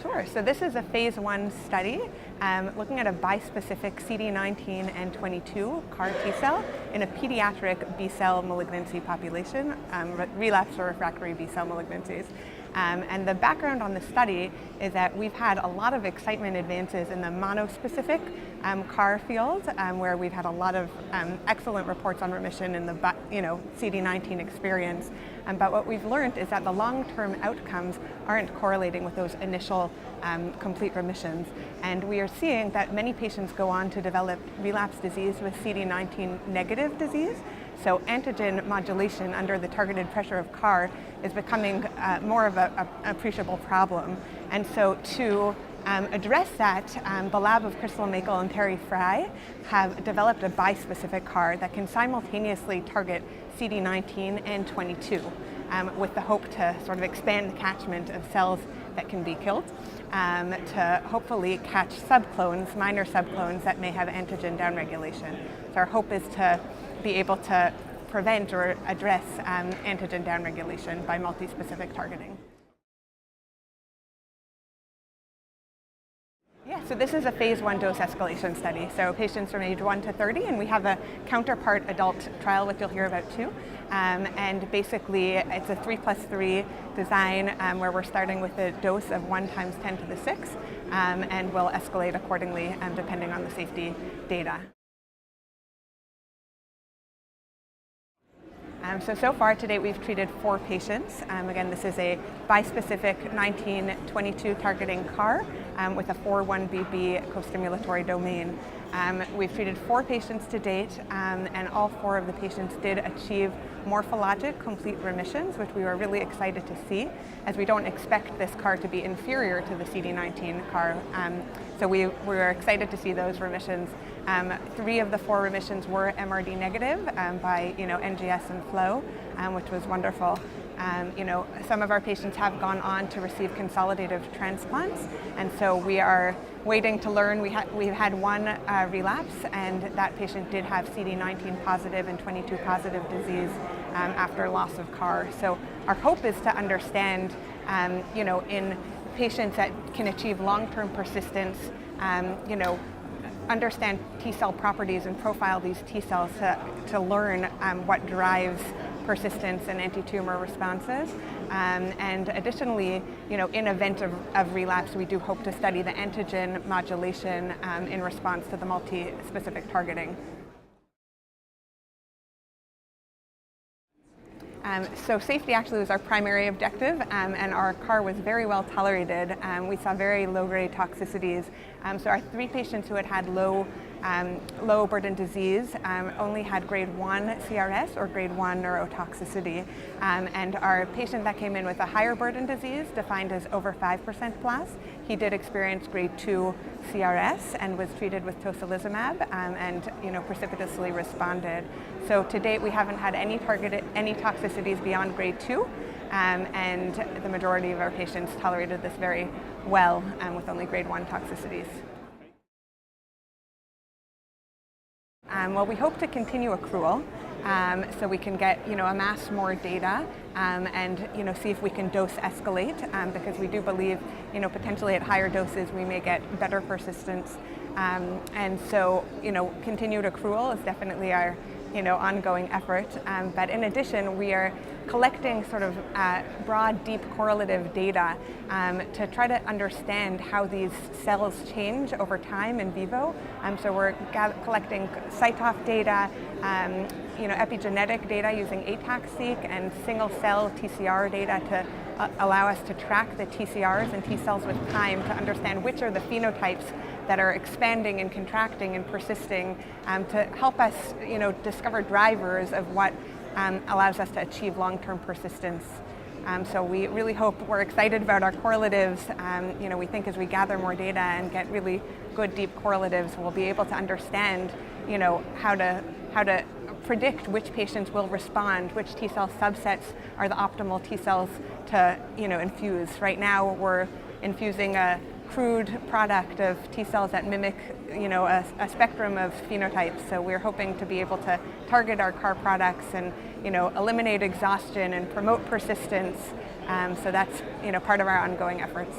Sure. So this is a phase 1 study looking at a bispecific CD19 and 22 CAR T cell in a pediatric B-cell malignancy population, relapsed or refractory B-cell malignancies. And the background on the study is that we've had a lot of excitement advances in the monospecific CAR field, where we've had a lot of excellent reports on remission in the CD19 experience. But what we've learned is that the long-term outcomes aren't correlating with those initial complete remissions. And we are seeing that many patients go on to develop relapse disease with CD19 negative disease. So antigen modulation under the targeted pressure of CAR is becoming more of an appreciable problem. And so to address that, the lab of Crystal Makel and Terry Fry have developed a bispecific CAR that can simultaneously target CD19 and 22 with the hope to sort of expand the catchment of cells that can be killed to hopefully catch subclones, minor subclones that may have antigen downregulation. So our hope is to be able to prevent or address antigen downregulation by multi-specific targeting. Yeah, so this is a phase 1 dose escalation study. So patients from age 1 to 30, and we have a counterpart adult trial, which you'll hear about too. And basically, it's a 3+3 design where we're starting with a dose of 1 × 10⁶, and we'll escalate accordingly depending on the safety data. So far to date, we've treated 4 patients. Again, this is a bispecific 19/22 targeting CAR with a 4-1BB co-stimulatory domain. We've treated 4 patients to date, and all 4 of the patients did achieve morphologic complete remissions, which we were really excited to see, as we don't expect this CAR to be inferior to the CD19 CAR. So we were excited to see those remissions. 3 of the 4 remissions were MRD negative by NGS and flow, which was wonderful. Some of our patients have gone on to receive consolidative transplants, and so we are waiting to learn. We've had 1 relapse, and that patient did have CD19 positive and 22 positive disease after loss of CAR. So our hope is to understand, in patients that can achieve long-term persistence, understand T cell properties and profile these T cells to learn what drives persistence and anti-tumor responses. And additionally, in event of relapse, we do hope to study the antigen modulation in response to the multi-specific targeting. So safety actually was our primary objective, and our CAR was very well tolerated. We saw very low-grade toxicities. So our 3 patients who had low burden disease only had grade 1 CRS or grade 1 neurotoxicity. And our patient that came in with a higher burden disease, defined as over 5% blast, he did experience grade 2 CRS and was treated with tocilizumab and precipitously responded. So to date, we haven't had any toxicities beyond grade 2, and the majority of our patients tolerated this very well with only grade 1 toxicities. Well, we hope to continue accrual so we can get, amass more data and, see if we can dose escalate because we do believe, potentially at higher doses we may get better persistence. And so, continued accrual is definitely our, ongoing effort. But in addition, we are collecting sort of broad, deep correlative data to try to understand how these cells change over time in vivo. So we're collecting cytoph data, epigenetic data using ATAC-seq and single-cell TCR data to allow us to track the TCRs and T cells with time to understand which are the phenotypes that are expanding and contracting and persisting to help us, discover drivers of what allows us to achieve long-term persistence. So we really hope, we're excited about our correlatives. We think as we gather more data and get really good deep correlatives, we'll be able to understand, how to predict which patients will respond, which T cell subsets are the optimal T cells to, infuse. Right now, we're infusing a crude product of T cells that mimic, a spectrum of phenotypes. So we're hoping to be able to target our CAR products and, eliminate exhaustion and promote persistence. So that's, part of our ongoing efforts.